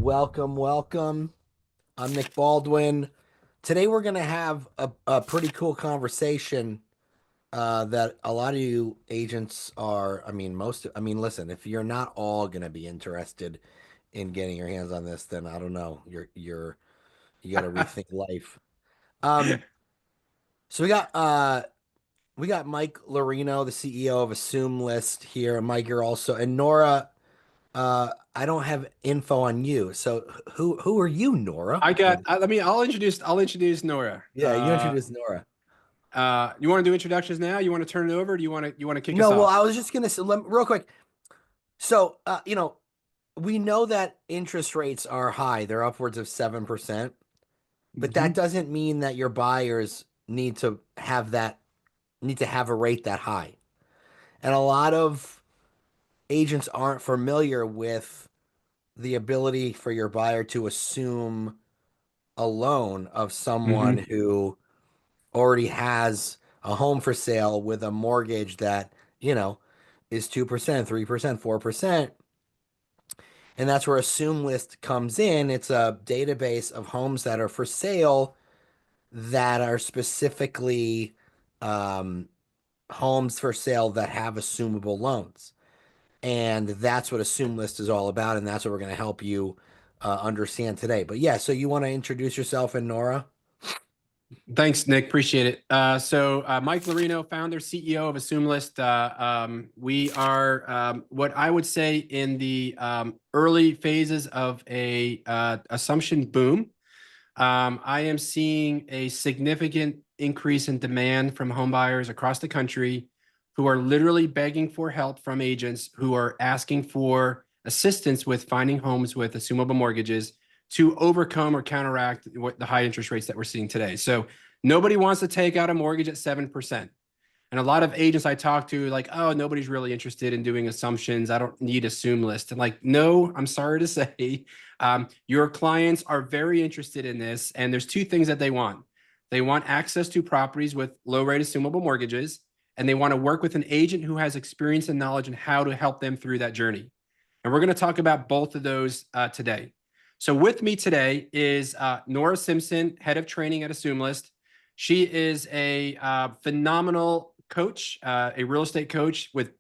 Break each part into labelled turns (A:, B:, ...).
A: welcome, welcome. I'm Nick Baldwin. Today we're going to have a pretty cool conversation that a lot of you agents are, listen, if you're not all going to be interested in getting your hands on this, then I don't know. You got to rethink life. Um, so we got Mike Lorino, the CEO of AssumeList here. Mike, you're also, and Nora. I don't have info on you. So who are you, Nora?
B: I'll introduce Nora.
A: Yeah, you introduce Nora.
B: You want to do introductions now? You want to turn it over? Or do you want to kick us
A: No, well,
B: off?
A: I was just gonna say real quick. So, we know that interest rates are high. They're upwards of 7%, but that
B: Mhm.
A: doesn't mean that your buyers need to have a rate that high. And a lot of agents aren't familiar with the ability for your buyer to assume a loan of someone
B: Mhm.
A: who already has a home for sale with a mortgage that, is 2%, 3%, 4%. And that's where Assume List comes in. It's a database of homes that are for sale that are specifically um, homes for sale that have assumable loans. And that's what Assume List is all about. And that's what we're going to help you understand today. But yeah, so you want to introduce yourself and Nora?
B: Thanks, Nick. Appreciate it. Mike Lorino, founder, CEO of AssumeList. We are what I would say in the early phases of a assumption boom. I am seeing a significant increase in demand from home buyers across the country who are literally begging for help from agents who are asking for assistance with finding homes with assumable mortgages to overcome or counteract the high interest rates that we're seeing today. So nobody wants to take out a mortgage at 7%. And a lot of agents I talk to, like, oh, nobody's really interested in doing assumptions. I don't need AssumeList. And like, no, I'm sorry to say, your clients are very interested in this. And there's two things that they want. They want access to properties with low rate assumable mortgages, and they want to work with an agent who has experience and knowledge in how to help them through that journey. And we're going to talk about both of those today. So with me today is Nora Simpson, head of training at AssumeList. She is a phenomenal coach, a real estate coach with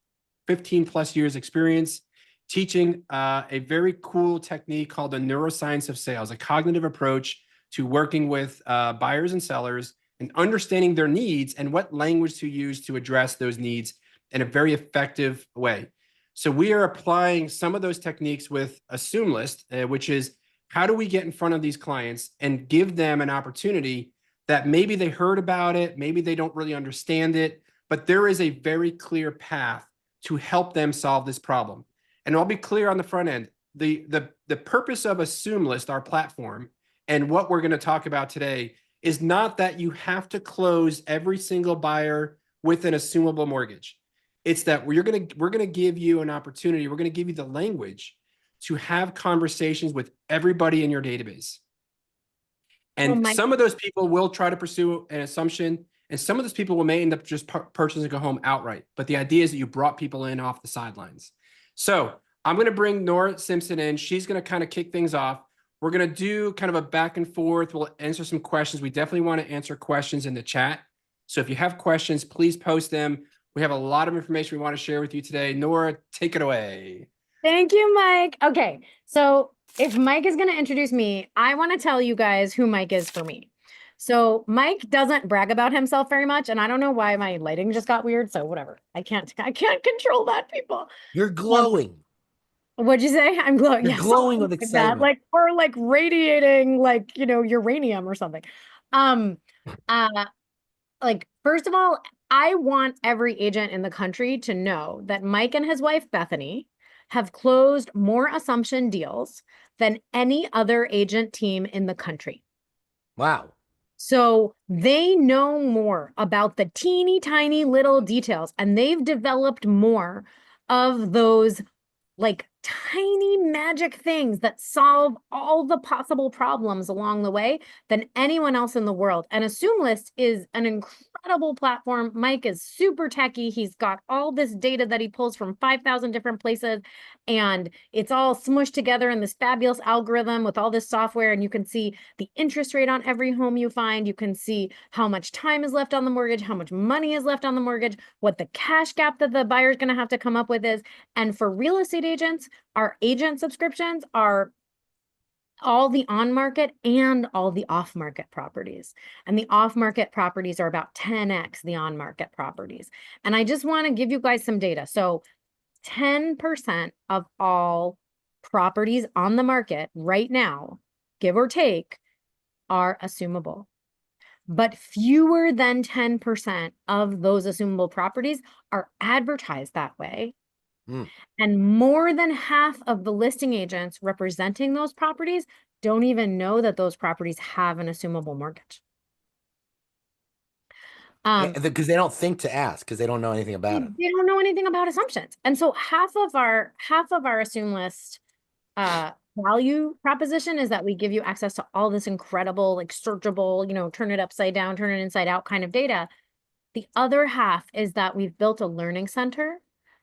B: 15 plus years experience, teaching a very cool technique called the neuroscience of sales, a cognitive approach to working with buyers and sellers and understanding their needs and what language to use to address those needs in a very effective way. So we are applying some of those techniques with AssumeList, which is how do we get in front of these clients and give them an opportunity that maybe they heard about it, maybe they don't really understand it, but there is a very clear path to help them solve this problem. And I'll be clear on the front end. The purpose of AssumeList, our platform, and what we're going to talk about today is not that you have to close every single buyer with an assumable mortgage. It's that we're going to give you an opportunity. We're going to give you the language to have conversations with everybody in your database.
C: Oh
B: And
C: my,
B: some of those people will try to pursue an assumption, and some of those people may end up just purchasing a home outright. But the idea is that you brought people in off the sidelines. So I'm going to bring Nora Simpson in. She's going to kind of kick things off. We're going to do kind of a back and forth. We'll answer some questions. We definitely want to answer questions in the chat. So if you have questions, please post them. We have a lot of information we want to share with you today. Nora, take it away.
C: thank you, Mike. Okay, so if Mike is going to introduce me, I want to tell you guys who Mike is for me. So Mike doesn't brag about himself very much, and I don't know why my lighting just got weird. So whatever, I can't control that, people.
A: You're
C: Um,
A: glowing.
C: what'd you say? I'm glowing.
A: You're
C: Yeah,
A: glowing
C: something
A: with
C: like that,
A: excitement.
C: or like radiating, like uranium or something. Um, uh, like first of all, I want every agent in the country to know that Mike and his wife Bethany have closed more assumption deals than any other agent team in the country.
A: Wow.
C: So they know more about the teeny tiny little details, and they've developed more of those like tiny magic things that solve all the possible problems along the way than anyone else in the world. And AssumeList is an incredible platform. Mike is super techie. He's got all this data that he pulls from 5,000 different places, and it's all smushed together in this fabulous algorithm with all this software. And you can see the interest rate on every home you find. You can see how much time is left on the mortgage, how much money is left on the mortgage, what the cash gap that the buyer is going to have to come up with is. And for real estate agents, our agent subscriptions are all the on-market and all the off-market properties. And the off-market properties are about 10x the on-market properties. And I just want to give you guys some data. So 10% of all properties on the market right now, give or take, are assumable. But fewer than 10% of those assumable properties are advertised that way. And more than half of the listing agents representing those properties don't even know that those properties have an assumable mortgage.
A: Because they don't think to ask, because they don't know anything about it.
C: They don't know anything about assumptions. And so half of our AssumeList value proposition is that we give you access to all this incredible, like searchable, turn it upside down, turn it inside out kind of data. The other half is that we've built a learning center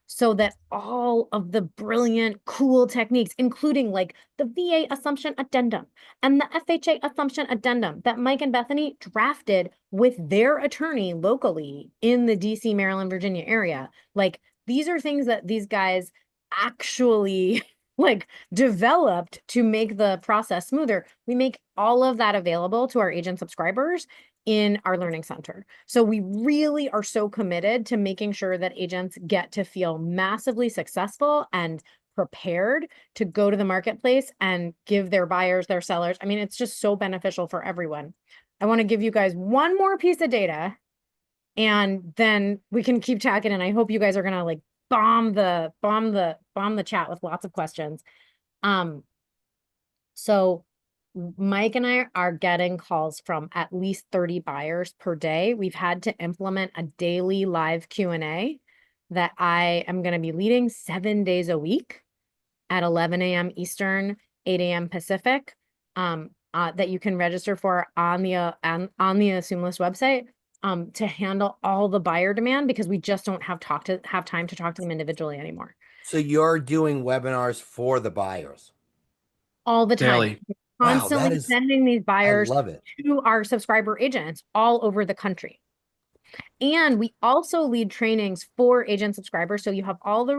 C: so that all of the brilliant, cool techniques, including like the VA assumption addendum and the FHA assumption addendum that Mike and Bethany drafted with their attorney locally in the DC, Maryland, Virginia area. Like, these are things that these guys actually like developed to make the process smoother. We make all of that available to our agent subscribers in our learning center. So we really are so committed to making sure that agents get to feel massively successful and prepared to go to the marketplace and give their buyers, their sellers. I mean, it's just so beneficial for everyone. I want to give you guys one more piece of data, and then we can keep talking. And I hope you guys are gonna like bomb the chat with lots of questions. So Mike and I are getting calls from at least 30 buyers per day. We've had to implement a daily live Q&A that I am going to be leading 7 days a week at 11 a.m. Eastern, 8 a.m. Pacific, that you can register for on the AssumeList website to handle all the buyer demand, because we just don't have time to talk to them individually anymore.
A: So you're doing webinars for the buyers
C: all the time.
B: Daily.
C: Constantly sending these buyers to our subscriber agents all over the country. And we also lead trainings for agent subscribers. So you have all the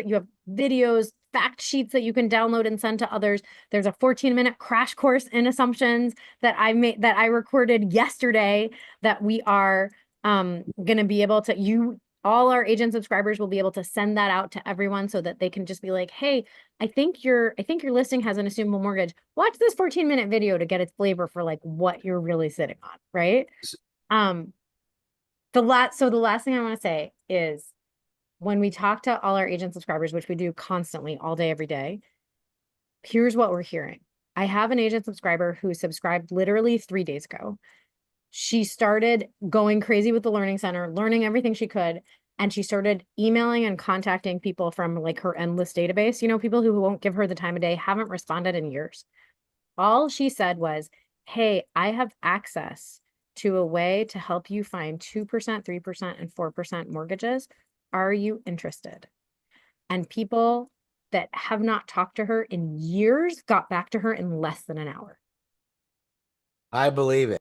C: you have videos, fact sheets that you can download and send to others. There's a 14-minute crash course in assumptions that I recorded yesterday that we are going to be able to, all our agent subscribers will be able to send that out to everyone so that they can just be like, hey, I think your listing has an assumable mortgage. Watch this 14-minute video to get its flavor for like what you're really sitting on, right? The last thing I want to say is, when we talk to all our agent subscribers, which we do constantly all day, every day, here's what we're hearing. I have an agent subscriber who subscribed literally 3 days ago. She started going crazy with the learning center, learning everything she could. And she started emailing and contacting people from like her endless database, people who won't give her the time of day, haven't responded in years. All she said was, hey, I have access to a way to help you find 2%, 3%, and 4% mortgages. Are you interested? And people that have not talked to her in years got back to her in less than an hour.
A: I believe it.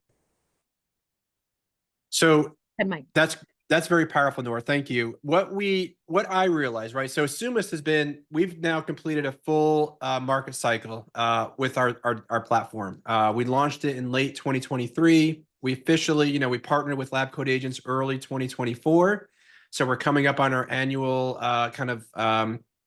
B: So that's very powerful, Nora. Thank you. What I realized, right? So AssumeList we've now completed a full market cycle with our platform. We launched it in late 2023. We officially, we partnered with Lab Code Agents early 2024. So we're coming up on our annual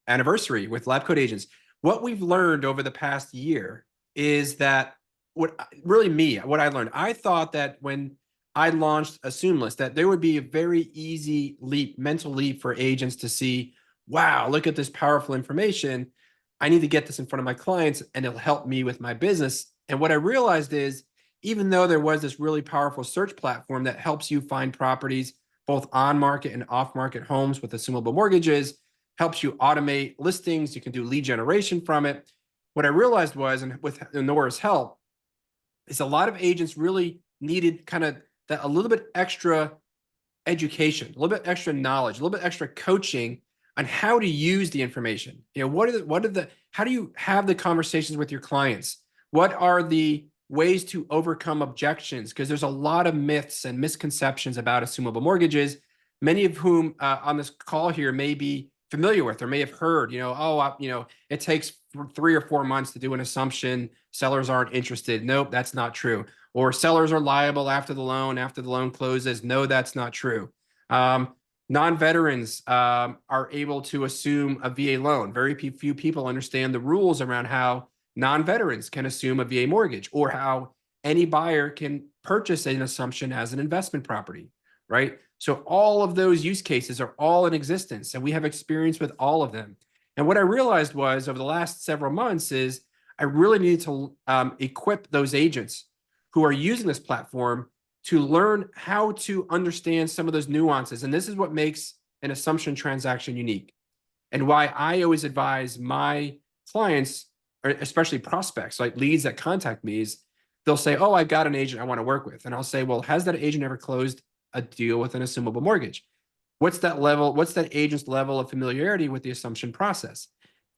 B: anniversary with Lab Code Agents. What we've learned over the past year is that what I learned, I thought that when I launched AssumeList, that there would be a very easy mental leap for agents to see, wow, look at this powerful information. I need to get this in front of my clients and it'll help me with my business. And what I realized is, even though there was this really powerful search platform that helps you find properties, both on market and off market homes with assumable mortgages, helps you automate listings. You can do lead generation from it. What I realized was, and with Nora's help, is a lot of agents really needed kind of that a little bit extra education, a little bit extra knowledge, a little bit extra coaching on how to use the information. You know, how do you have the conversations with your clients? What are the ways to overcome objections? Because there's a lot of myths and misconceptions about assumable mortgages, many of whom on this call here may be familiar with or may have heard, it takes 3 or 4 months to do an assumption. Sellers aren't interested. Nope, that's not true. Or sellers are liable after the loan closes. No, that's not true. Non-veterans are able to assume a VA loan. Very few people understand the rules around how non-veterans can assume a VA mortgage, or how any buyer can purchase an assumption as an investment property, right? So all of those use cases are all in existence, and we have experience with all of them. And what I realized was over the last several months is I really needed to equip those agents who are using this platform to learn how to understand some of those nuances. And this is what makes an assumption transaction unique, and why I always advise my clients, or especially prospects, like leads that contact me, is they'll say, oh, I've got an agent I want to work with. And I'll say, well, has that agent ever closed a deal with an assumable mortgage? What's that agent's level of familiarity with the assumption process?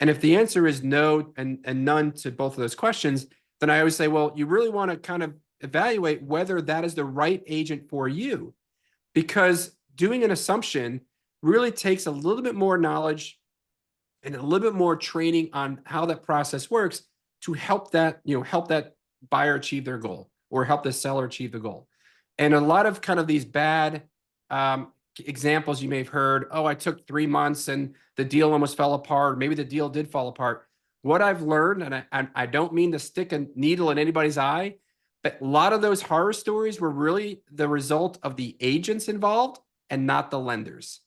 B: And if the answer is no and none to both of those questions, then I always say, well, you really want to kind of evaluate whether that is the right agent for you, because doing an assumption really takes a little bit more knowledge and a little bit more training on how that process works to help that buyer achieve their goal, or help the seller achieve the goal. And a lot of kind of these bad examples you may have heard, oh, I took 3 months and the deal almost fell apart. Maybe the deal did fall apart. What I've learned, and I don't mean to stick a needle in anybody's eye, but a lot of those horror stories were really the result of the agents involved and not the lenders.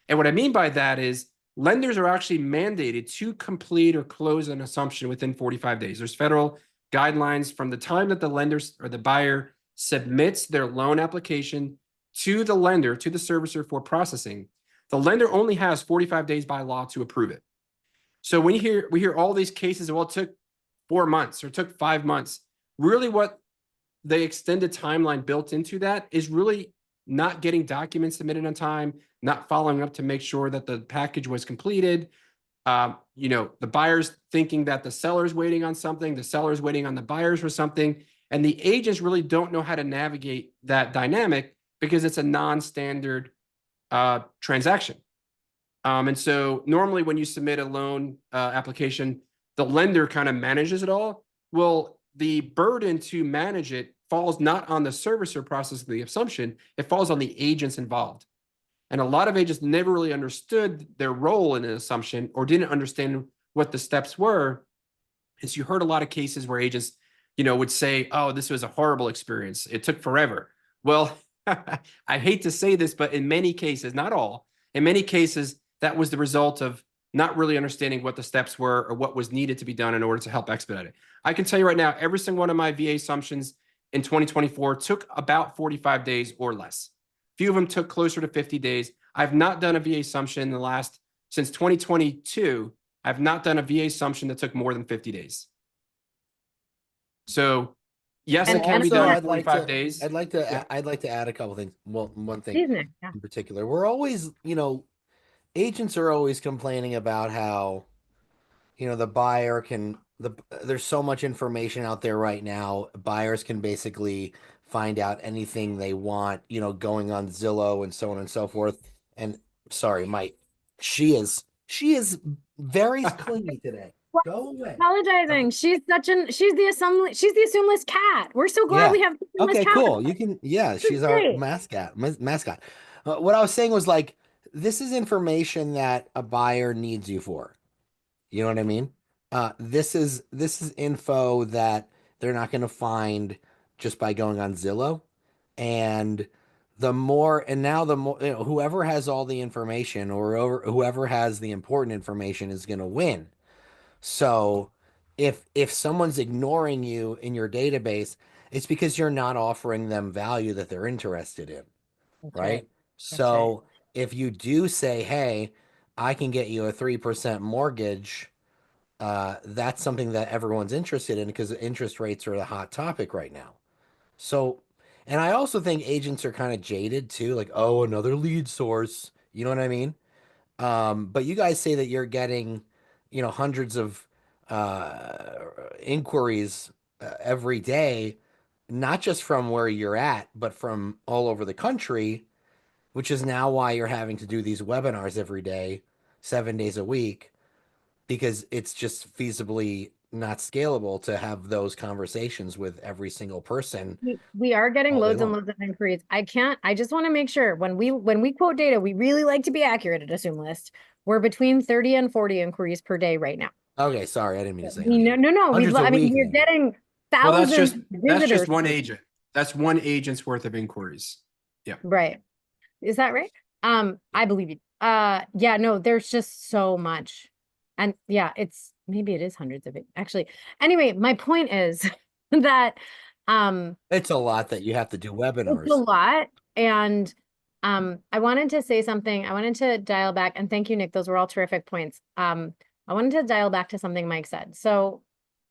B: And what I mean by that is lenders are actually mandated to complete or close an assumption within 45 days. There's federal guidelines from the time that the lenders or the buyer submits their loan application to the lender, to the servicer for processing. The lender only has 45 days by law to approve it. So when we hear all these cases, well, it took 4 months or took 5 months. Really, what the extended timeline built into that is really not getting documents submitted on time, not following up to make sure that the package was completed. The buyer's thinking that the seller's waiting on something, the seller's waiting on the buyers for something, and the agents really don't know how to navigate that dynamic because it's a non-standard transaction. And so normally when you submit a loan application, the lender kind of manages it all. Well, the burden to manage it falls not on the servicer processing the assumption, it falls on the agents involved. And a lot of agents never really understood their role in an assumption, or didn't understand what the steps were. Is you heard a lot of cases where agents, would say, oh, this was a horrible experience. It took forever. Well, I hate to say this, but in many cases, not all, in many cases, that was the result of not really understanding what the steps were or what was needed to be done in order to help expedite it. I can tell you right now, every single one of my VA assumptions in 2024 took about 45 days or less. Few of them took closer to 50 days. I've not done a VA assumption since 2022. I've not done a VA assumption that took more than 50 days. So yes, it can be done in 45 days.
A: I'd like to add a couple things. Well, one thing
C: Yeah.
A: in particular. We're always, agents are always complaining about how, the buyer there's so much information out there right now. Buyers can basically find out anything they want, going on Zillow and so on and so forth. And sorry, she is very clingy today. Go away.
C: Apologizing. She's the AssumeList cat. We're so glad we have AssumeList
A: okay,
C: cat.
A: cool. She's our mascot. What I was saying was, like, this is information that a buyer needs you for. You know what I mean? This is info that they're not going to find just by going on Zillow. And whoever has all the information, or whoever has the important information, is going to win. So if someone's ignoring you in your database, it's because you're not offering them value that they're interested in. Right? So if you do say, hey, I can get you a 3% mortgage. That's something that everyone's interested in because interest rates are the hot topic right now. So, and I also think agents are kind of jaded too, like, oh, another lead source. You know what I mean? But you guys say that you're getting, hundreds of inquiries every day, not just from where you're at, but from all over the country, which is now why you're having to do these webinars every day, 7 days a week, because it's just feasibly not scalable to have those conversations with every single person
C: We are getting
A: all day
C: loads and
A: long.
C: loads of inquiries. I just want to make sure when we quote data, we really like to be accurate at AssumeList. We're between 30 and 40 inquiries per day right now.
A: Okay, sorry, I didn't mean to say
C: We no,
A: 100.
C: no, no.
A: Hundreds a
C: I mean,
A: week,
C: we're
A: maybe.
C: getting
B: Well,
C: thousands of
B: that's just
C: visitors.
B: one agent. That's one agent's worth of inquiries.
C: Right. Is that right? I believe you. Yeah, no, there's just so much. And yeah, maybe it is hundreds of it. Actually, anyway, my point is that
A: It's a lot that you have to do
C: it's a
A: webinars.
C: lot. And I wanted to say something. I wanted to dial back, and thank you, Nick. Those were all terrific points. I wanted to dial back to something Mike said. So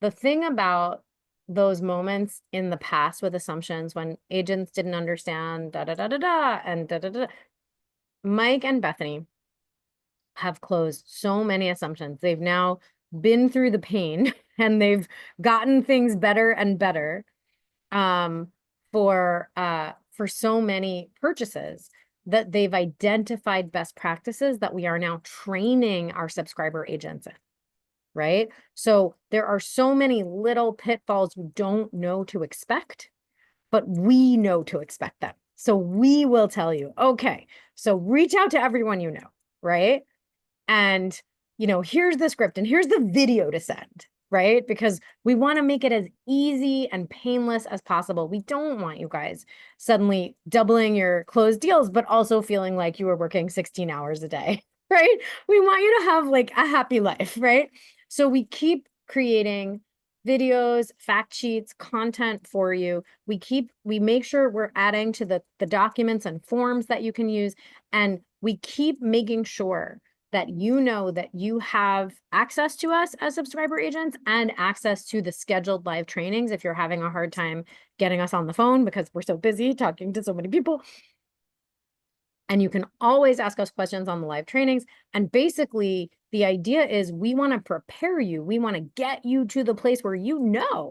C: the thing about those moments in the past with assumptions when agents didn't understand da da da da da and da da da, Mike and Bethany have closed so many assumptions. They've now been through the pain and they've gotten things better and better um, for so many purchases that they've identified best practices that we are now training our subscriber agents in, right? So there are so many little pitfalls we don't know to expect, but we know to expect them. So we will tell you, okay, so reach out to everyone you know, right? And, here's the script and here's the video to send, right? Because we want to make it as easy and painless as possible. We don't want you guys suddenly doubling your closed deals, but also feeling like you were working 16 hours a day, right? We want you to have like a happy life, right? So we keep creating videos, fact sheets, content for you. We make sure we're adding to the documents and forms that you can use. And we keep making sure that you know that you have access to us as subscriber agents and access to the scheduled live trainings if you're having a hard time getting us on the phone because we're so busy talking to so many people. And you can always ask us questions on the live trainings. And basically, the idea is we want to prepare you. We want to get you to the place where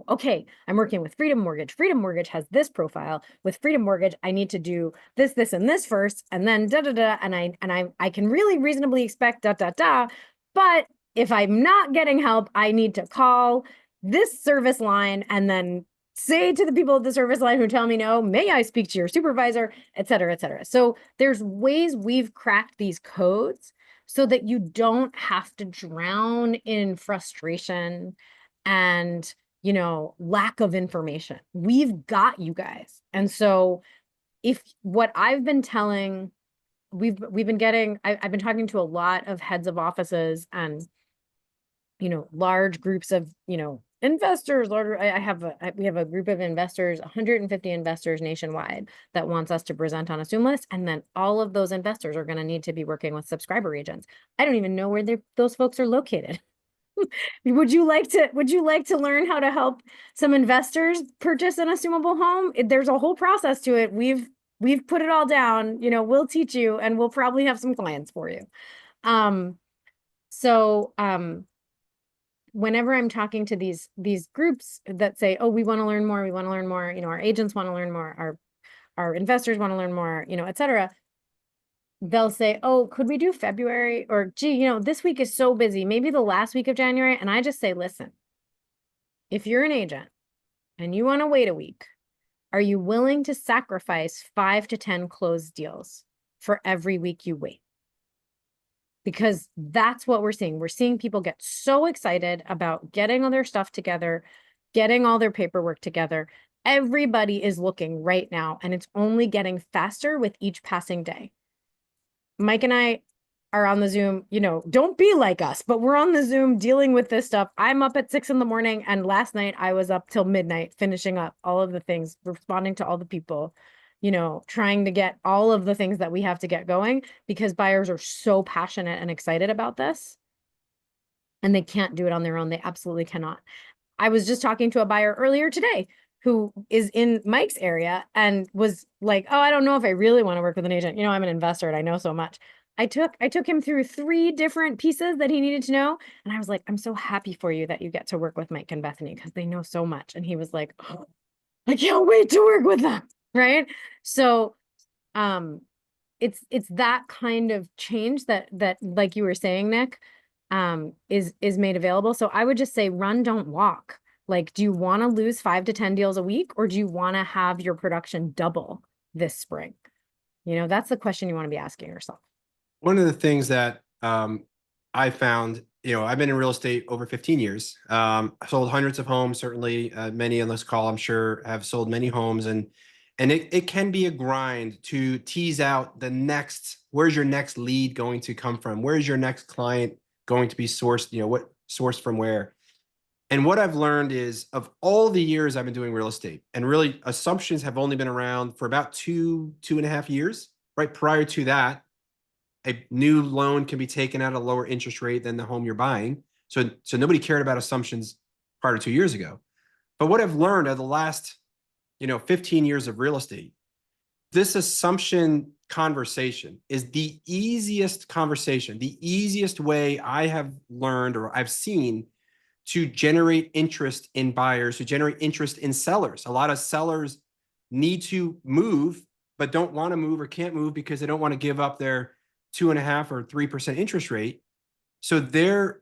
C: okay, I'm working with Freedom Mortgage. Freedom Mortgage has this profile. With Freedom Mortgage, I need to do this, this, and this first, and then da da da. And I can really reasonably expect da da da. But if I'm not getting help, I need to call this service line and then say to the people at the service line who tell me no, may I speak to your supervisor, et cetera, et cetera. So there's ways we've cracked these codes so that you don't have to drown in frustration and, lack of information. We've got you guys. And so if what I've been telling, we've been getting, I've been talking to a lot of heads of offices and, large groups of, investors. We have a group of investors, 150 investors nationwide that wants us to present on AssumeList. And then all of those investors are going to need to be working with subscriber agents. I don't even know where those folks are located. Would you like to learn how to help some investors purchase an assumable home? There's a whole process to it. We've put it all down, we'll teach you and we'll probably have some clients for you. Whenever I'm talking to these groups that say, oh, we want to learn more, our agents want to learn more, our investors want to learn more, et cetera, they'll say, oh, could we do February? Or, gee, this week is so busy, maybe the last week of January. And I just say, listen, if you're an agent and you want to wait a week, are you willing to sacrifice 5 to 10 closed deals for every week you wait? Because that's what we're seeing. We're seeing people get so excited about getting all their stuff together, getting all their paperwork together. Everybody is looking right now, and it's only getting faster with each passing day. Mike and I are on the Zoom, don't be like us, but we're on the Zoom dealing with this stuff. I'm up at 6 a.m. and last night I was up till midnight finishing up all of the things, responding to all the people. you know, trying to get all of the things that we have to get going because buyers are so passionate and excited about this. And they can't do it on their own. They absolutely cannot. I was just talking to a buyer earlier today who is in Mike's area and was like, oh, I don't know if I really want to work with an agent. You know, I'm an investor and I know so much. I took him through 3 different pieces that he needed to know. And I was like, I'm so happy for you that you get to work with Mike and Bethany because they know so much. And he was like, oh, I can't wait to work with them. Right. So it's that kind of change that like you were saying, Nick, is made available. So I would just say run, don't walk. Like, do you want to lose 5 to 10 deals a week, or do you want to have your production double this spring? You know, that's the question you want to be asking yourself.
B: One of the things that I found, you know, I've been in real estate over 15 years. I sold hundreds of homes. Certainly, many on this call, I'm sure, have sold many homes, and it can be a grind to tease out the next. Where's your next lead going to come from? Where's your next client going to be sourced? You know, what sourced from where? And what I've learned is, of all the years I've been doing real estate, and really assumptions have only been around for about 2.5 years, right? Prior to that, a new loan can be taken at a lower interest rate than the home you're buying. So nobody cared about assumptions prior to 2 years ago. But what I've learned over the last, 15 years of real estate, this assumption conversation is the easiest conversation, the easiest way I have learned or I've seen to generate interest in buyers, to generate interest in sellers. A lot of sellers need to move, but don't want to move or can't move because they don't want to give up their 2.5 or 3% interest rate. So they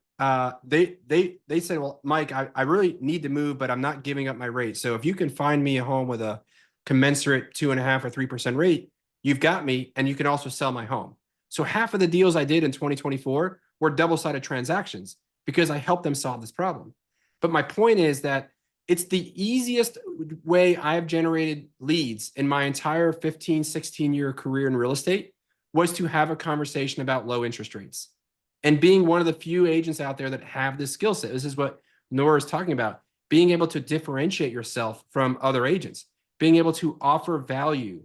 B: said, well, Mike, I really need to move, but I'm not giving up my rate. So if you can find me a home with a commensurate 2.5 or 3% rate, you've got me, and you can also sell my home. So half of the deals I did in 2024 were double-sided transactions because I helped them solve this problem. But my point is that it's the easiest way I've generated leads in my entire 15, 16-year career in real estate was to have a conversation about low interest rates. And being one of the few agents out there that have this skill set. This is what Nora is talking about. Being able to differentiate yourself from other agents. Being able to offer value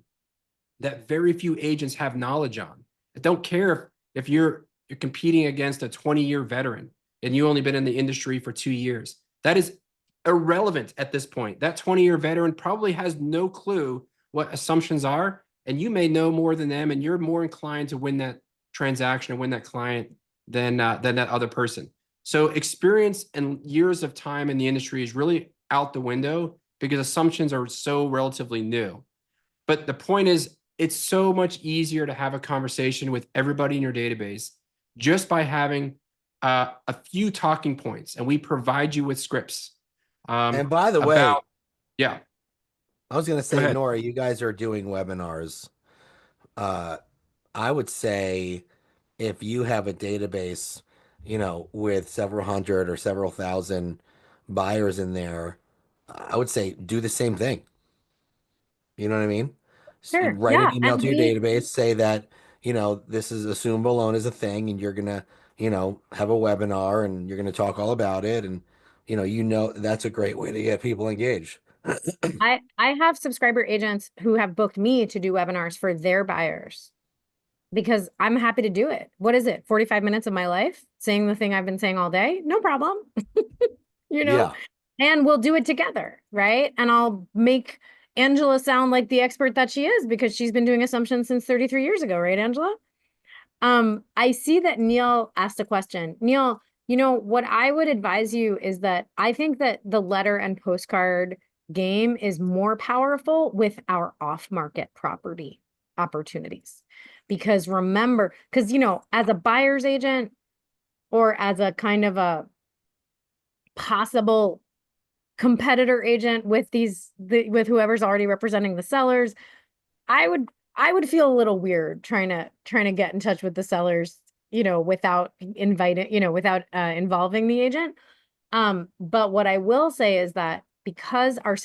B: that very few agents have knowledge on. I don't care if you're competing against a 20-year veteran and you only been in the industry for 2 years. That is irrelevant at this point. That 20-year veteran probably has no clue what assumptions are, and you may know more than them, and you're more inclined to win that transaction and win that client than that other person. So experience and years of time in the industry is really out the window because assumptions are so relatively new. But the point is, it's so much easier to have a conversation with everybody in your database just by having a few talking points, and we provide you with scripts.
A: And by the way,
B: yeah,
A: I was going to say,
B: ahead.
A: Nora, you guys are doing webinars. I would say if you have a database, with several hundred or several thousand buyers in there, I would say do the same thing. You know what I mean?
C: Sure.
A: Write an
C: Yeah.
A: email
C: And
A: to your database, say that, this is assumable loan is a thing, and you're gonna, have a webinar and you're gonna talk all about it. And, that's a great way to get people engaged.
C: I have subscriber agents who have booked me to do webinars for their buyers because I'm happy to do it. What is it? 45 minutes of my life saying the thing I've been saying all day? No problem.
A: Yeah.
C: And we'll do it together, right? And I'll make Angela sound like the expert that she is because she's been doing assumptions since 33 years ago, right, Angela? I see that Neil asked a question. Neil, what I would advise you is that I think that the letter and postcard game is more powerful with our off-market property opportunities. Because remember, because, as a buyer's agent or as a kind of a possible competitor agent with with whoever's already representing the sellers, I would feel a little weird trying to get in touch with the sellers, without involving the agent. But what I will say is that because our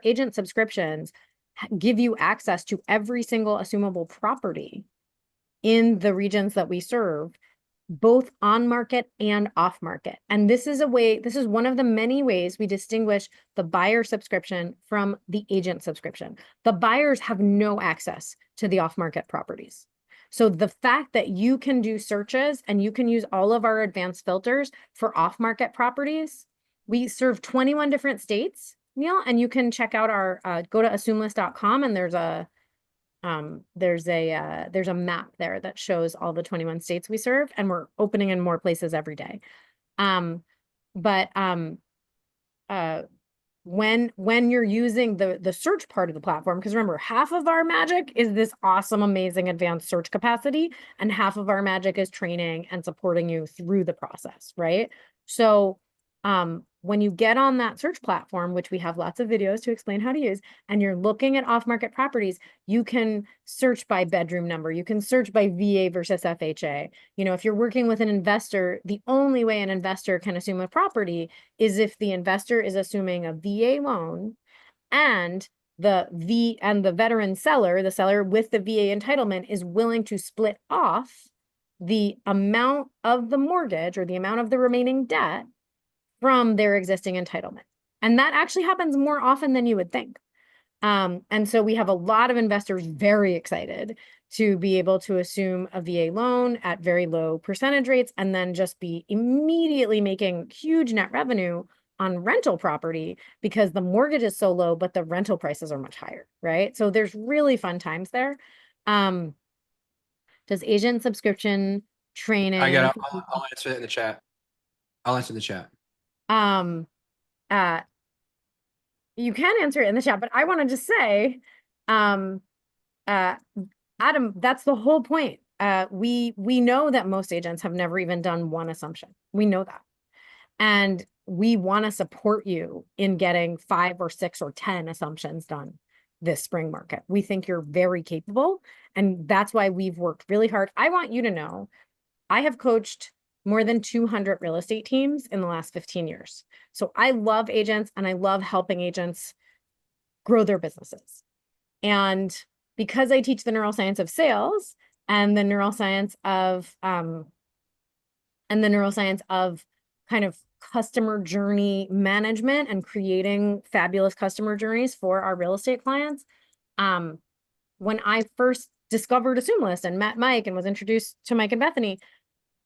C: agent subscriptions give you access to every single assumable property in the regions that we serve, both on market and off market. And this is one of the many ways we distinguish the buyer subscription from the agent subscription. The buyers have no access to the off market properties. So the fact that you can do searches and you can use all of our advanced filters for off market properties, we serve 21 different states, Neil, and you can check out our, go to AssumeList.com, and there's a map there that shows all the 21 states we serve, and we're opening in more places every day. When you're using the search part of the platform, because remember, half of our magic is this awesome, amazing advanced search capacity, and half of our magic is training and supporting you through the process, right? So when you get on that search platform, which we have lots of videos to explain how to use, and you're looking at off-market properties, you can search by bedroom number. You can search by VA versus FHA. You know, if you're working with an investor, the only way an investor can assume a property is if the investor is assuming a VA loan and the veteran seller, the seller with the VA entitlement, is willing to split off the amount of the mortgage or the amount of the remaining debt from their existing entitlement. And that actually happens more often than you would think. And so we have a lot of investors very excited to be able to assume a VA loan at very low percentage rates and then just be immediately making huge net revenue on rental property because the mortgage is so low, but the rental prices are much higher, right? So there's really fun times there. Does agent subscription training?
B: I'll answer it in the chat. I'll answer the chat.
C: You can answer it in the chat, but I want to just say, Adam, that's the whole point. We know that most agents have never even done one assumption. We know that. And we want to support you in getting 5 or 6 or 10 assumptions done this spring market. We think you're very capable, and that's why we've worked really hard. I want you to know, I have coached more than 200 real estate teams in the last 15 years. So I love agents and I love helping agents grow their businesses. And because I teach the neuroscience of sales and the neuroscience of kind of customer journey management and creating fabulous customer journeys for our real estate clients, when I first discovered AssumeList and met Mike and was introduced to Mike and Bethany,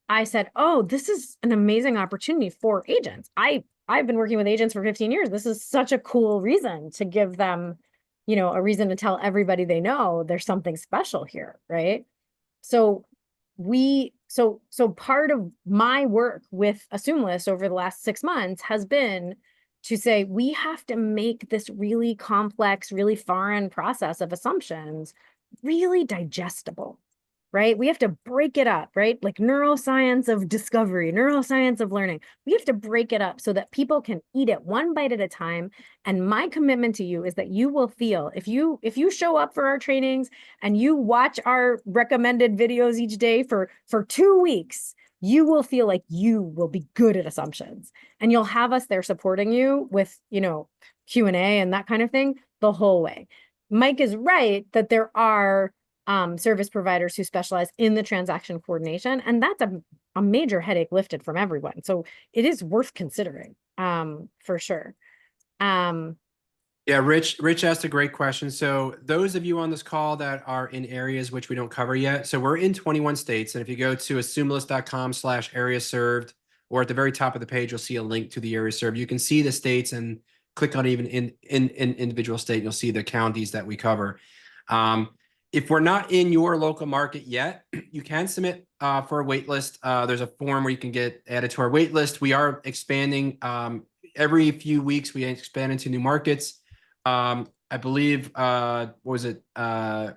C: I said, oh, this is an amazing opportunity for agents. I've been working with agents for 15 years. This is such a cool reason to give them, you know, a reason to tell everybody they know there's something special here, right? So part of my work with AssumeList over the last 6 months has been to say, we have to make this really complex, really foreign process of assumptions really digestible. Right? We have to break it up, right? Like neuroscience of discovery, neuroscience of learning. We have to break it up so that people can eat it one bite at a time. And my commitment to you is that you will feel, if you show up for our trainings and you watch our recommended videos each day for 2 weeks, you will feel like you will be good at assumptions. And you'll have us there supporting you with, you know, Q&A and that kind of thing the whole way. Mike is right that there are service providers who specialize in the transaction coordination, and that's a major headache lifted from everyone. So it is worth considering, for sure.
B: Yeah, Rich asked a great question. So those of you on this call that are in areas which we don't cover yet, so we're in 21 states, and if you go to assumelist.com/area served, or at the very top of the page, you'll see a link to the area served. You can see the states and click on even in individual state, and you'll see the counties that we cover. If we're not in your local market yet, you can submit for a wait list. There's a form where you can get added to our wait list. We are expanding every few weeks. We expand into new markets. I believe,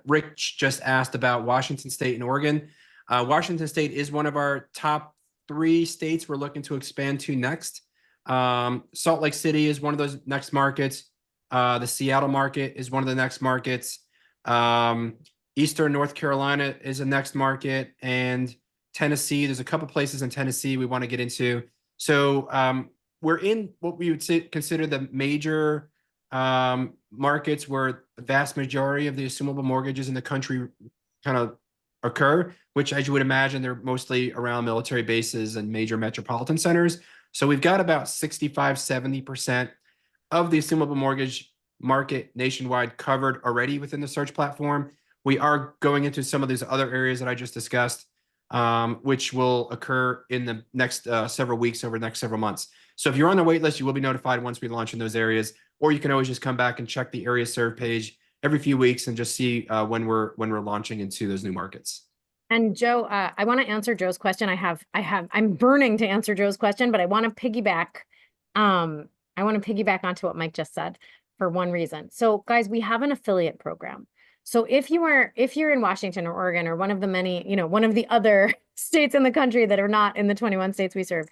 B: Rich just asked about Washington State and Oregon. Washington State is one of our top 3 states we're looking to expand to next. Salt Lake City is one of those next markets. The Seattle market is one of the next markets. Eastern North Carolina is a next market, and Tennessee. There's a couple places in Tennessee we want to get into. So we're in what we would consider the major markets where the vast majority of the assumable mortgages in the country kind of occur, which, as you would imagine, they're mostly around military bases and major metropolitan centers. So we've got about 65, 70% of the assumable mortgage market nationwide covered already within the search platform. We are going into some of these other areas that I just discussed, which will occur in the next several weeks, over the next several months. So if you're on the wait list, you will be notified once we launch in those areas, or you can always just come back and check the area served page every few weeks and just see when we're launching into those new markets.
C: And Joe, I want to answer Joe's question. I'm burning to answer Joe's question, but I want to piggyback. I want to piggyback onto what Mike just said for one reason. So guys, we have an affiliate program. So if you're in Washington or Oregon or one of the many, one of the other states in the country that are not in the 21 states we serve,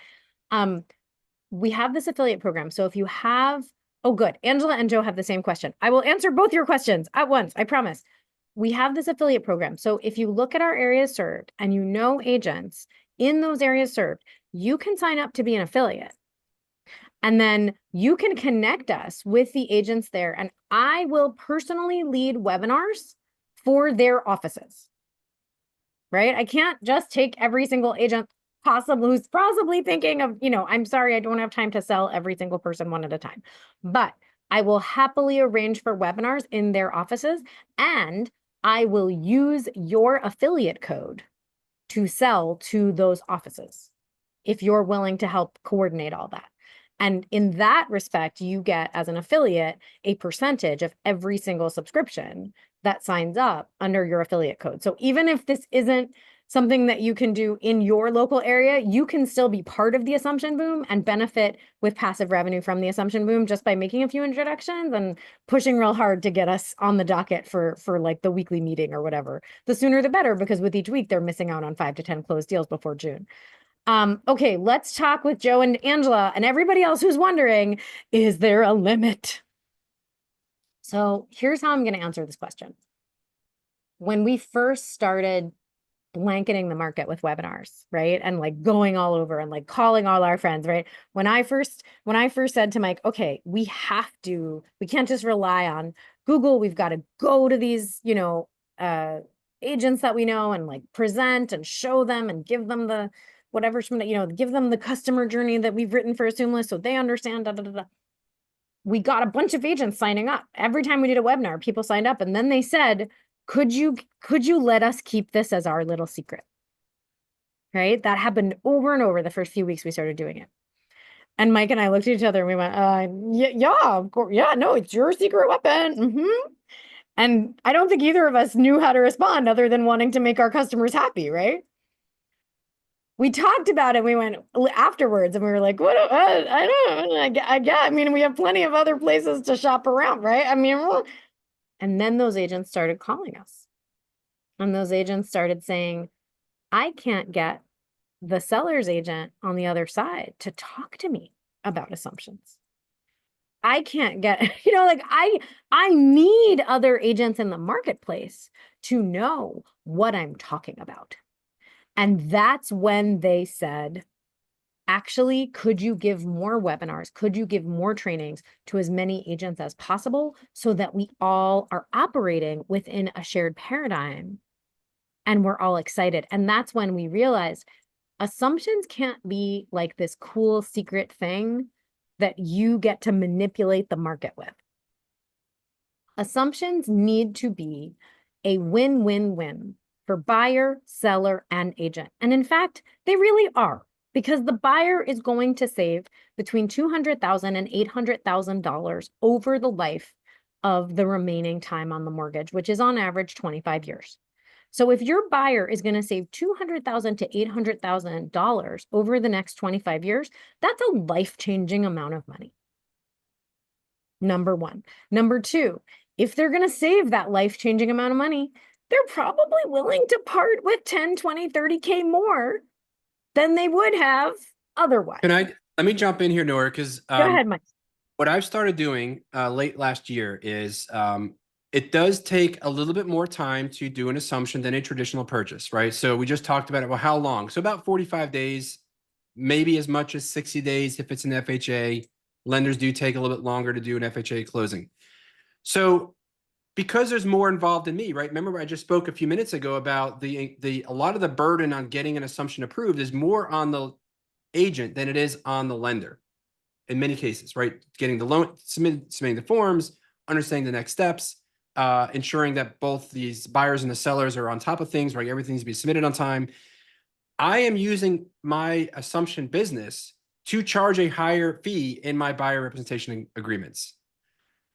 C: we have this affiliate program. So if you have, oh, good. Angela and Joe have the same question. I will answer both your questions at once. I promise. We have this affiliate program. So if you look at our areas served and you know agents in those areas served, you can sign up to be an affiliate. And then you can connect us with the agents there. And I will personally lead webinars for their offices, right? I can't just take every single agent who's possibly thinking of, I'm sorry, I don't have time to sell every single person one at a time. But I will happily arrange for webinars in their offices, and I will use your affiliate code to sell to those offices if you're willing to help coordinate all that. And in that respect, you get, as an affiliate, a percentage of every single subscription that signs up under your affiliate code. So even if this isn't something that you can do in your local area, you can still be part of the Assumption Boom and benefit with passive revenue from the Assumption Boom just by making a few introductions and pushing real hard to get us on the docket for like the weekly meeting or whatever. The sooner the better, because with each week, they're missing out on 5 to 10 closed deals before June. Okay, let's talk with Joe and Angela and everybody else who's wondering, is there a limit? So here's how I'm going to answer this question. When we first started blanketing the market with webinars, right? And like going all over and like calling all our friends, right? When I first said to Mike, okay, we can't just rely on Google. We've got to go to these, agents that we know and like present and show them and give them the whatever, give them the customer journey that we've written for AssumeList so they understand, We got a bunch of agents signing up. Every time we did a webinar, people signed up, and then they said, could you let us keep this as our little secret? Right? That happened over and over the first few weeks we started doing it. And Mike and I looked at each other and we went, yeah, of course. Yeah, no, it's your secret weapon. And I don't think either of us knew how to respond other than wanting to make our customers happy, right? We talked about it. We went afterwards and we were like, what? I don't know. I mean, we have plenty of other places to shop around, right? I mean, and then those agents started calling us. And those agents started saying, I can't get the seller's agent on the other side to talk to me about assumptions. I can't get, I need other agents in the marketplace to know what I'm talking about. And that's when they said, actually, could you give more webinars? Could you give more trainings to as many agents as possible so that we all are operating within a shared paradigm and we're all excited? And that's when we realized assumptions can't be like this cool secret thing that you get to manipulate the market with. Assumptions need to be a win-win-win for buyer, seller, and agent. And in fact, they really are, because the buyer is going to save between $200,000 and $800,000 over the life of the remaining time on the mortgage, which is on average 25 years. So if your buyer is going to save $200,000 to $800,000 over the next 25 years, that's a life-changing amount of money. Number one. Number two, if they're going to save that life-changing amount of money, they're probably willing to part with 10, 20, 30K more than they would have otherwise.
B: Let me jump in here, Nora, because
C: Go ahead, Mike.
B: What I've started doing late last year is it does take a little bit more time to do an assumption than a traditional purchase, right? So we just talked about it. Well, how long? So about 45 days, maybe as much as 60 days if it's an FHA. Lenders do take a little bit longer to do an FHA closing. So because there's more involved in me, right? Remember, I just spoke a few minutes ago about a lot of the burden on getting an assumption approved is more on the agent than it is on the lender in many cases, right? Getting the loan, submitting the forms, understanding the next steps, ensuring that both these buyers and the sellers are on top of things, right? Everything needs to be submitted on time. I am using my assumption business to charge a higher fee in my buyer representation agreements.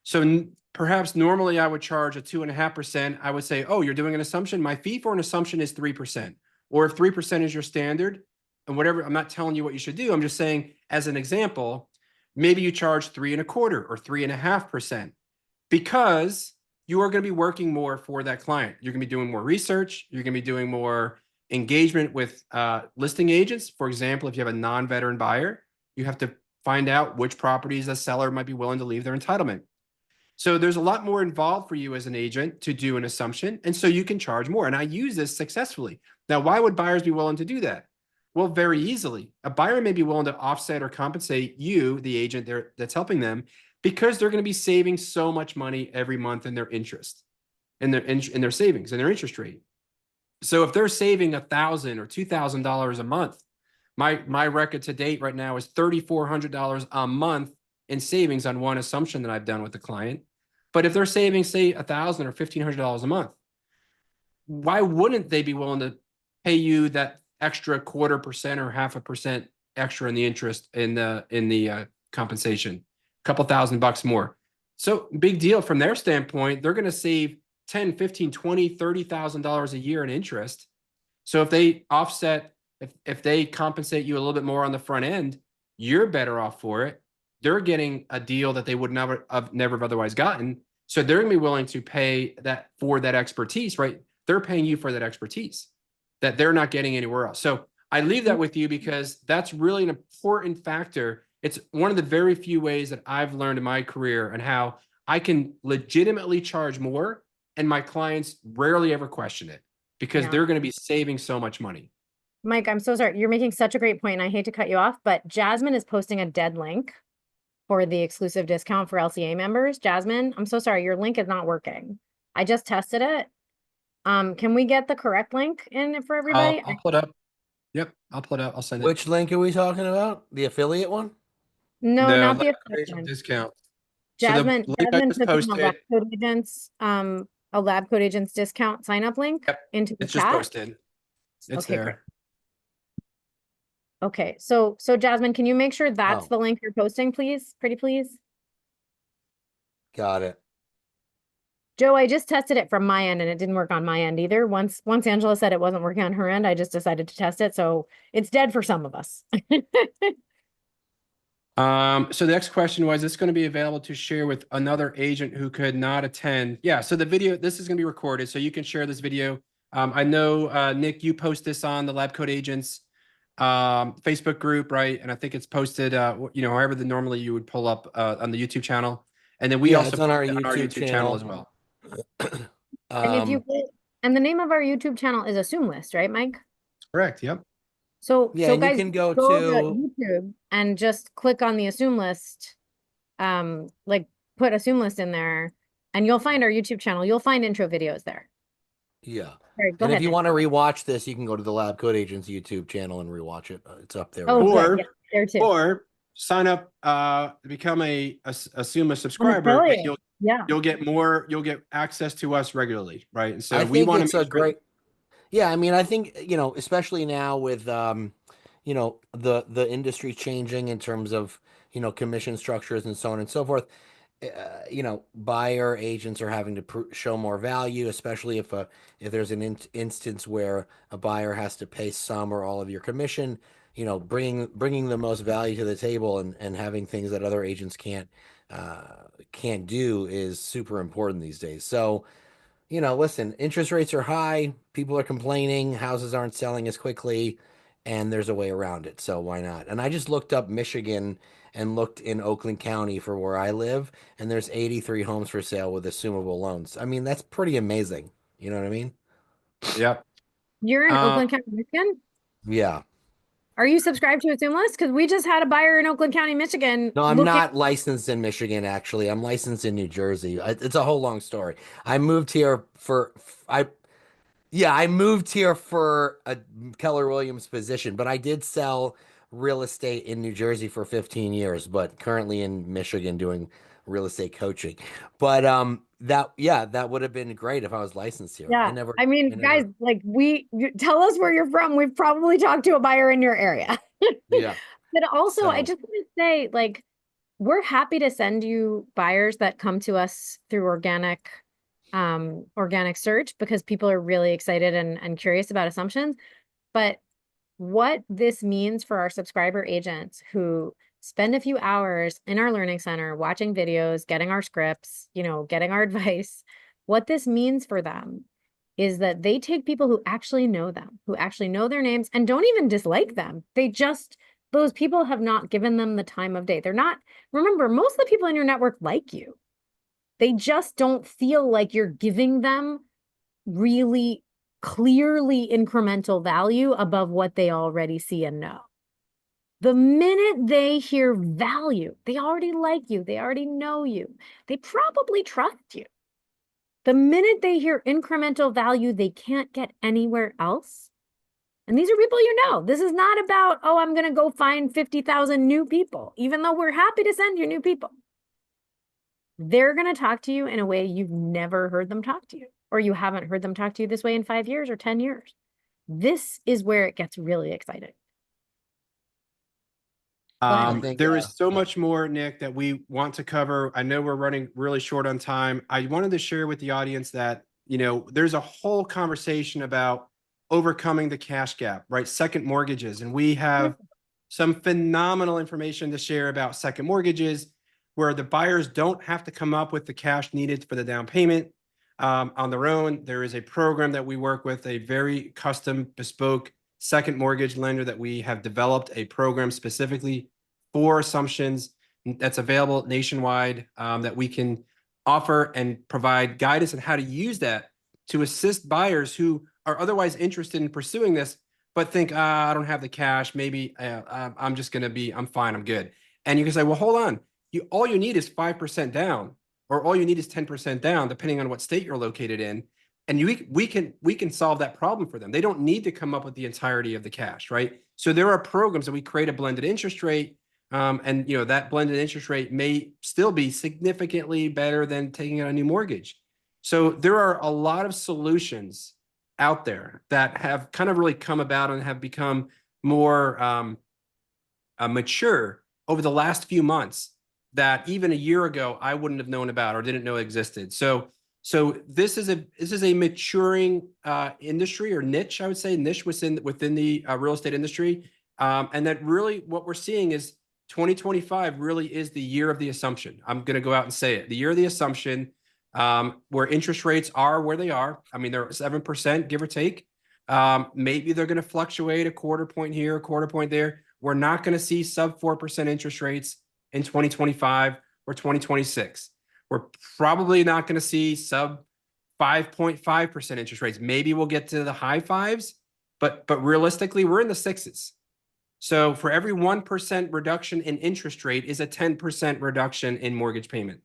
B: So perhaps normally I would charge a 2.5%. I would say, oh, you're doing an assumption. My fee for an assumption is 3%. Or if 3% is your standard and whatever, I'm not telling you what you should do. I'm just saying, as an example, maybe you charge 3.25% or 3.5% because you are going to be working more for that client. You're going to be doing more research. You're going to be doing more engagement with listing agents. For example, if you have a non-veteran buyer, you have to find out which properties a seller might be willing to leave their entitlement. So there's a lot more involved for you as an agent to do an assumption. And so you can charge more. And I use this successfully. Now, why would buyers be willing to do that? Well, very easily. A buyer may be willing to offset or compensate you, the agent that's helping them, because they're going to be saving so much money every month in their interest, in their savings, and their interest rate. So if they're saving $1,000 or $2,000 a month, my record to date right now is $3,400 a month in savings on one assumption that I've done with the client. But if they're saving, say, $1,000 or $1,500 a month, why wouldn't they be willing to pay you that extra 0.25% or 0.5% extra in the interest in the compensation, a couple $1,000 more? So big deal from their standpoint. They're going to save $10, $15, $20, $30,000 a year in interest. So if they offset, if they compensate you a little bit more on the front end, you're better off for it. They're getting a deal that they would never have otherwise gotten. So they're going to be willing to pay that for that expertise, right? They're paying you for that expertise that they're not getting anywhere else. So I leave that with you because that's really an important factor. It's one of the very few ways that I've learned in my career and how I can legitimately charge more, and my clients rarely ever question it because they're going to be saving so much money.
C: Mike, I'm so sorry. You're making such a great point, and I hate to cut you off, but Jasmine is posting a dead link for the exclusive discount for LCA members. Jasmine, I'm so sorry. Your link is not working. I just tested it. Can we get the correct link in for everybody?
B: I'll pull it up. Yep, I'll pull it up. I'll send it.
A: Which link are we talking about? The affiliate one?
C: No, not the
B: Lab
C: affiliate one.
B: discount.
C: Jasmine,
B: So the link I just posted,
C: a lab code agents discount sign up link into the
B: it's just
C: chat.
B: posted. It's
C: Okay,
B: there.
C: great. Okay, so Jasmine, can you make sure that's the link you're posting, please? Pretty please.
A: Got it.
C: Joe, I just tested it from my end and it didn't work on my end either. Once Angela said it wasn't working on her end, I just decided to test it. So it's dead for some of us.
B: So the next question was, is this going to be available to share with another agent who could not attend? Yeah, so the video, this is going to be recorded, so you can share this video. I know, Nick, you post this on the Lab Coat Agents Facebook group, right? And I think it's posted, however normally you would pull up on the YouTube channel. And then we also
A: it's on our YouTube channel
B: as well.
C: And the name of our YouTube channel is AssumeList, right, Mike?
B: Correct. Yep.
C: So
A: yeah,
C: guys,
A: you can go
C: to
A: to
C: YouTube and just click on the AssumeList, put AssumeList in there, and you'll find our YouTube channel. You'll find intro videos there.
A: Yeah.
C: Right, go
A: and
C: ahead,
A: if you
C: Nick.
A: want to rewatch this, you can go to the Lab Coat Agents YouTube channel and rewatch it. It's up there.
C: Oh,
A: right
C: good.
B: Or,
C: Yeah, there too.
B: or sign up, become a Assume a subscriber, and you'll get more. You'll get access to us regularly, right? And so
A: I
B: we
A: think
B: want
A: it's
B: to
A: a great. Yeah, I mean, I think especially now with the industry changing in terms of commission structures and so on and so forth. Buyer agents are having to show more value, especially if there's an instance where a buyer has to pay some or all of your commission. Bringing the most value to the table and having things that other agents can't do is super important these days. So, listen, interest rates are high, people are complaining, houses aren't selling as quickly, and there's a way around it. So why not? And I just looked up Michigan and looked in Oakland County for where I live, and there's 83 homes for sale with assumable loans. I mean, that's pretty amazing. You know what I mean?
B: Yep.
C: You're in Oakland County, Michigan?
A: Yeah.
C: Are you subscribed to AssumeList? Because we just had a buyer in Oakland County, Michigan.
A: No, I'm
C: look at
A: not licensed in Michigan, actually. I'm licensed in New Jersey. It's a whole long story. I moved here for I Yeah, I moved here for a Keller Williams position, but I did sell real estate in New Jersey for 15 years, but currently in Michigan doing real estate coaching. But that would have been great if I was licensed here.
C: Yeah. I mean, guys, like tell us where you're from. We've probably talked to a buyer in your area.
A: Yeah.
C: But also, I
A: So
C: just want to say, like, we're happy to send you buyers that come to us through organic search because people are really excited and curious about assumptions. But what this means for our subscriber agents who spend a few hours in our learning center, watching videos, getting our scripts, getting our advice, what this means for them is that they take people who actually know them, who actually know their names and don't even dislike them. Those people have not given them the time of day. Remember, most of the people in your network like you. They just don't feel like you're giving them really clearly incremental value above what they already see and know. The minute they hear value, they already like you, they already know you, they probably trust you. The minute they hear incremental value they can't get anywhere else, and these are people you know. This is not about, oh, I'm going to go find 50,000 new people, even though we're happy to send you new people. They're going to talk to you in a way you've never heard them talk to you, or you haven't heard them talk to you this way in 5 years or 10 years. This is where it gets really exciting.
B: There is so much more, Nick, that we want to cover. I know we're running really short on time. I wanted to share with the audience that, there's a whole conversation about overcoming the cash gap, right? Second mortgages. And we have some phenomenal information to share about second mortgages where the buyers don't have to come up with the cash needed for the down payment on their own. There is a program that we work with, a very custom, bespoke second mortgage lender that we have developed a program specifically for assumptions that's available nationwide that we can offer and provide guidance on how to use that to assist buyers who are otherwise interested in pursuing this, but think, I don't have the cash. Maybe I'm just going to I'm fine. I'm good. And you can say, well, hold on. All you need is 5% down, or all you need is 10% down, depending on what state you're located in. And we can solve that problem for them. They don't need to come up with the entirety of the cash, right? So there are programs that we create a blended interest rate, and that blended interest rate may still be significantly better than taking out a new mortgage. So there are a lot of solutions out there that have kind of really come about and have become more mature over the last few months that even a year ago I wouldn't have known about or didn't know existed. So this is a maturing industry, or niche, I would say, niche within the real estate industry, and that really what we're seeing is 2025 really is the year of the assumption. I'm going to go out and say it, the year of the assumption, where interest rates are where they are. I mean, they're 7%, give or take. Maybe they're going to fluctuate a quarter point here, a quarter point there. We're not going to see sub 4% interest rates in 2025 or 2026. We're probably not going to see sub 5.5% interest rates. Maybe we'll get to the high fives, but realistically, we're in the sixes. So for every 1% reduction in interest rate is a 10% reduction in mortgage payment.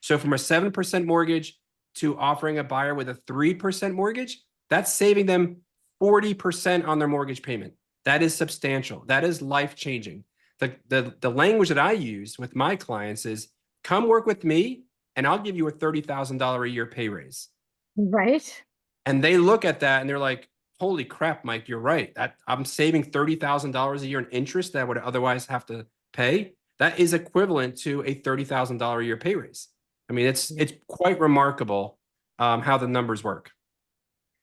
B: So from a 7% mortgage to offering a buyer with a 3% mortgage, that's saving them 40% on their mortgage payment. That is substantial. That is life-changing. The language that I use with my clients is, come work with me and I'll give you a $30,000 a year pay raise.
C: Right.
B: And they look at that and they're like, holy crap, Mike, you're right. I'm saving $30,000 a year in interest that I would otherwise have to pay. That is equivalent to a $30,000 a year pay raise. I mean, it's quite remarkable how the numbers work.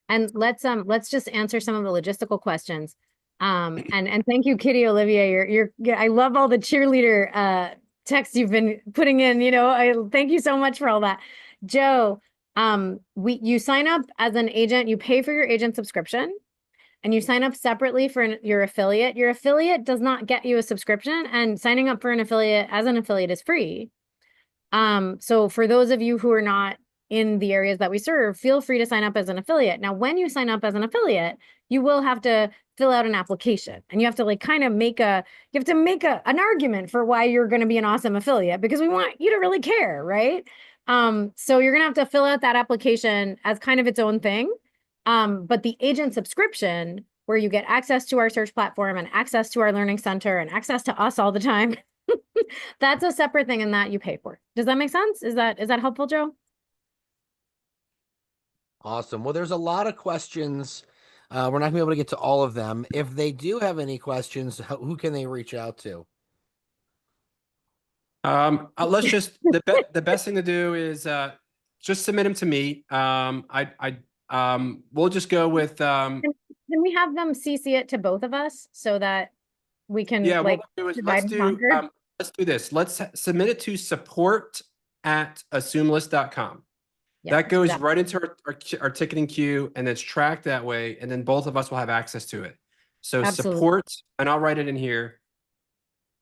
B: And
C: let's just answer some of the logistical questions. And thank you, Kitty Olivia. I love all the cheerleader texts you've been putting in. I thank you so much for all that. Joe, you sign up as an agent, you pay for your agent subscription, and you sign up separately for your affiliate. Your affiliate does not get you a subscription, and signing up for an affiliate as an affiliate is free. So for those of you who are not in the areas that we serve, feel free to sign up as an affiliate. Now, when you sign up as an affiliate, you will have to fill out an application, and you have to like kind of make an argument for why you're going to be an awesome affiliate, because we want you to really care, right? So you're going to have to fill out that application as kind of its own thing. But the agent subscription, where you get access to our search platform and access to our learning center and access to us all the time, that's a separate thing, and that you pay for. Does that make sense? Is that helpful, Joe?
A: Awesome. Well, there's a lot of questions. We're not gonna be able to get to all of them. If they do have any questions, who can they reach out to?
B: Let's just the best thing to do is just submit them to me. We'll just go with
C: Can we have them CC it to both of us so that we can
B: yeah.
C: like
B: What we'll do is
C: divide and conquer?
B: let's do this. Let's submit it to support@assumelist.com.
C: Yeah,
B: That goes
C: that-
B: right into our ticketing queue, and it's tracked that way, and then both of us will have access to it. So
C: Absolutely.
B: support, and I'll write it in here.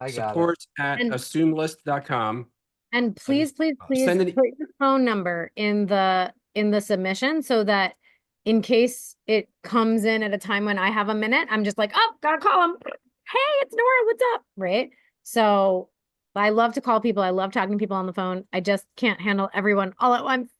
A: I got it.
B: Support@assumelist.com.
C: And please, please, please
B: Send
C: put
B: it-
C: your phone number in the submission, so that in case it comes in at a time when I have a minute, I'm just like, oh, gotta call him. Hey, it's Nora, what's up? Right? So I love to call people. I love talking to people on the phone. I just can't handle everyone all at once.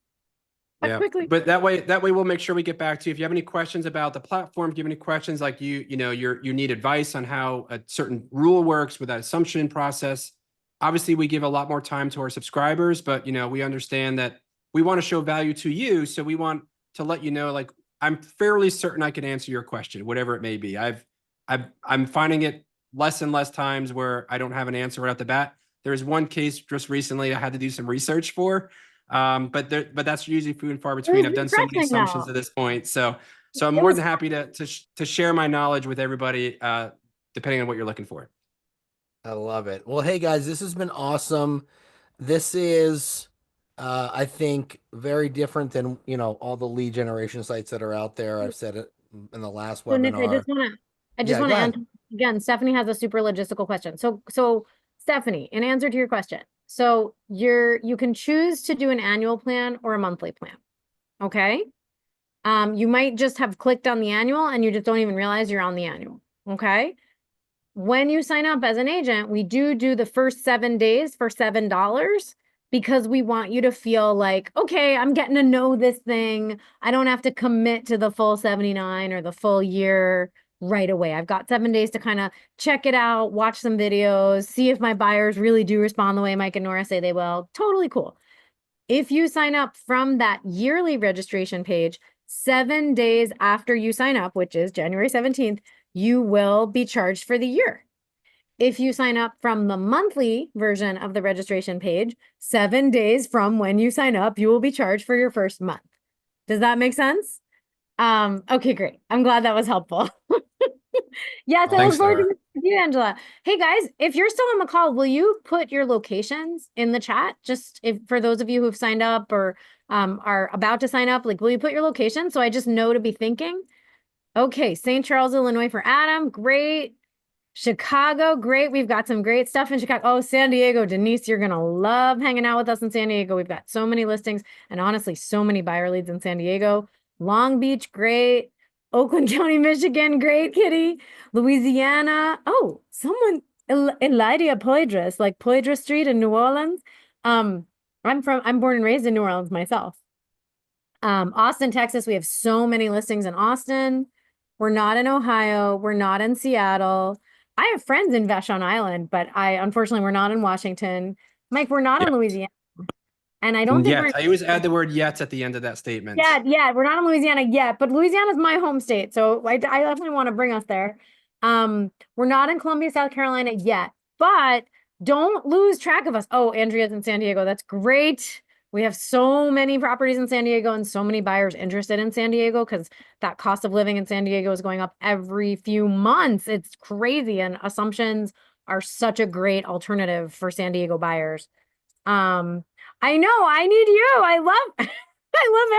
B: Yeah,
C: Quickly.
B: but that way we'll make sure we get back to you. If you have any questions about the platform, if you have any questions like you need advice on how a certain rule works with that assumption process. Obviously, we give a lot more time to our subscribers, but we understand that we want to show value to you, so we want to let you know, like, I'm fairly certain I can answer your question, whatever it may be. I'm finding it less and less times where I don't have an answer right off the bat. There's one case just recently I had to do some research for. But that's usually few and far between. I've done so many assumptions at this point, so I'm more than happy to share my knowledge with everybody, depending on what you're looking for.
A: I love it. Well, hey guys, this has been awesome. This is, I think, very different than all the lead generation sites that are out there. I've said it in the last
C: So Nick,
A: webinar.
C: I just want to end again. Stephanie has a super logistical question. So Stephanie, in answer to your question, so you can choose to do an annual plan or a monthly plan. Okay. You might just have clicked on the annual and you just don't even realize you're on the annual. Okay. When you sign up as an agent, we do the first 7 days for $7, because we want you to feel like, okay, I'm getting to know this thing. I don't have to commit to the full 79 or the full year right away. I've got 7 days to kind of check it out, watch some videos, see if my buyers really do respond the way Mike and Nora say they will. Totally cool. If you sign up from that yearly registration page, 7 days after you sign up, which is January 17th, you will be charged for the year. If you sign up from the monthly version of the registration page, 7 days from when you sign up, you will be charged for your first month. Does that make sense? Okay, great. I'm glad that was helpful. Yes, I look forward to meeting you, Angela. Hey guys, if you're still on the call, will you put your locations in the chat? Just for those of you who've signed up or are about to sign up, like, will you put your location so I just know to be thinking? Okay, St. Charles, Illinois for Adam. Great. Chicago, great. We've got some great stuff in Chicago. Oh, San Diego, Denise, you're going to love hanging out with us in San Diego. We've got so many listings and honestly, so many buyer leads in San Diego. Long Beach, great. Oakland County, Michigan, great, Kitty. Louisiana. Oh, someone, Elydia Poydras, like Poydras Street in New Orleans. I'm born and raised in New Orleans myself. Austin, Texas, we have so many listings in Austin. We're not in Ohio. We're not in Seattle. I have friends in Vashon Island, but unfortunately, we're not in Washington. Mike, we're not in Louisiana. And I don't think
B: I always add the word yet at the end of that statement.
C: Yeah, we're not in Louisiana yet, but Louisiana is my home state, so I definitely want to bring us there. We're not in Columbia, South Carolina yet, but don't lose track of us. Oh, Andrea's in San Diego. That's great. We have so many properties in San Diego and so many buyers interested in San Diego because that cost of living in San Diego is going up every few months. It's crazy, and assumptions are such a great alternative for San Diego buyers. I know, I need you. I love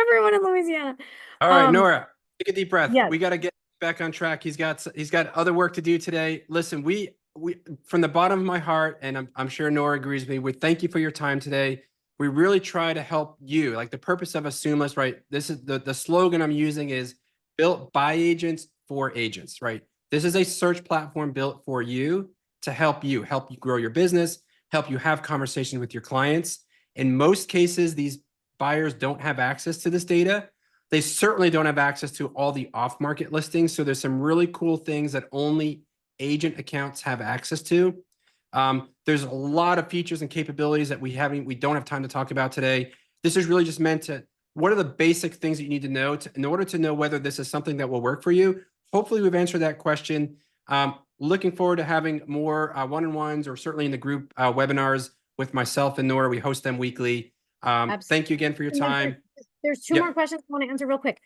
C: everyone in Louisiana.
B: All right, Nora, take a deep breath.
C: Yes.
B: We got to get back on track. He's got other work to do today. Listen, we from the bottom of my heart, and I'm sure Nora agrees with me, we thank you for your time today. We really try to help you. Like, the purpose of AssumeList, right? This is the slogan I'm using is built by agents for agents, right? This is a search platform built for you to help you grow your business, help you have conversations with your clients. In most cases, these buyers don't have access to this data. They certainly don't have access to all the off-market listings. So there's some really cool things that only agent accounts have access to. There's a lot of features and capabilities that we don't have time to talk about today. This is really just meant to, what are the basic things that you need to know in order to know whether this is something that will work for you? Hopefully we've answered that question. Looking forward to having more one-on-ones or certainly in the group webinars with myself and Nora. We host them weekly. Thank you again for your time.
C: There's two more questions I want to answer real quick.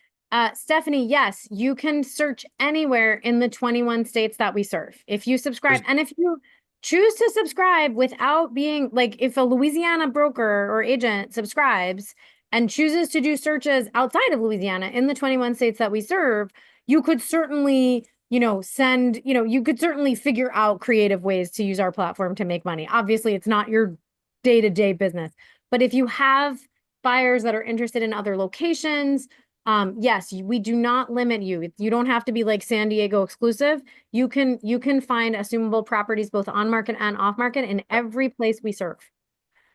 C: Stephanie, yes, you can search anywhere in the 21 states that we serve. If you subscribe, and if you choose to subscribe without being like, if a Louisiana broker or agent subscribes and chooses to do searches outside of Louisiana in the 21 states that we serve, you could certainly, you know, you could certainly figure out creative ways to use our platform to make money. Obviously, it's not your day-to-day business, but if you have buyers that are interested in other locations, yes, we do not limit you. You don't have to be like San Diego exclusive. You can find assumable properties both on market and off market in every place we serve.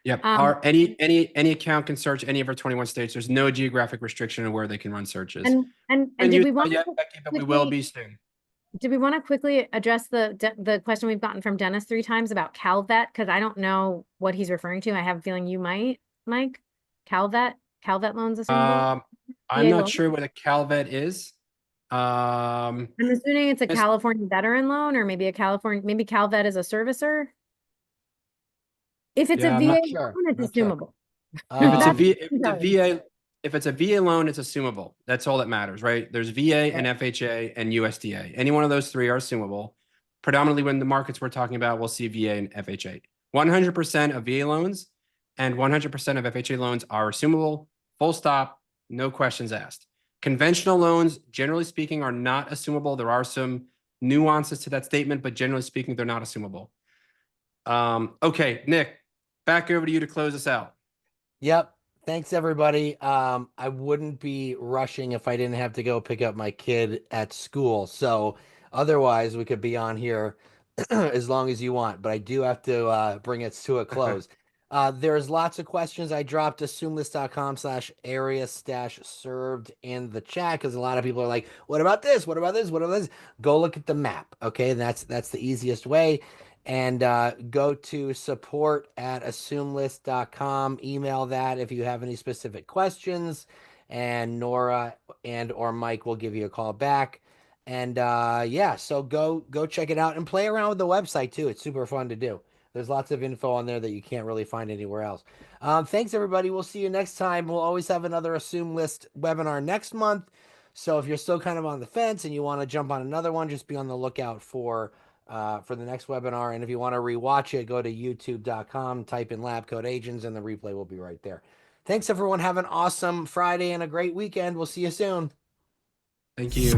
B: Yep. Any account can search any of our 21 states. There's no geographic restriction on where they can run searches.
C: And did we want to
B: but we will be soon.
C: Did we want to quickly address the question we've gotten from Dennis 3 times about CalVet? Because I don't know what he's referring to. I have a feeling you might, Mike. CalVet loans assumable?
B: I'm not sure what a CalVet is.
C: I'm assuming it's a California veteran loan, or maybe maybe CalVet is a servicer. If it's a VA loan, it's assumable.
B: If it's a VA loan, it's assumable. That's all that matters, right? There's VA and FHA and USDA. Any one of those three are assumable. Predominantly when the markets we're talking about, we'll see VA and FHA. 100% of VA loans and 100% of FHA loans are assumable. Full stop, no questions asked. Conventional loans, generally speaking, are not assumable. There are some nuances to that statement, but generally speaking, they're not assumable. Okay, Nick, back over to you to close us out.
A: Yep. Thanks, everybody. I wouldn't be rushing if I didn't have to go pick up my kid at school. So otherwise, we could be on here as long as you want. But I do have to bring it to a close. There's lots of questions. I dropped AssumeList.com/area-served in the chat because a lot of people are like, what about this? What about this? What about this? Go look at the map. Okay. That's the easiest way. And go to support@AssumeList.com. Email that if you have any specific questions. And Nora or Mike will give you a call back. And yeah, so go check it out and play around with the website too. It's super fun to do. There's lots of info on there that you can't really find anywhere else. Thanks, everybody. We'll see you next time. We'll always have another AssumeList webinar next month. So if you're still kind of on the fence and you want to jump on another one, just be on the lookout for the next webinar. And if you want to rewatch it, go to youtube.com, type in lab code agents, and the replay will be right there. Thanks, everyone. Have an awesome Friday and a great weekend. We'll see you soon.
B: Thank you.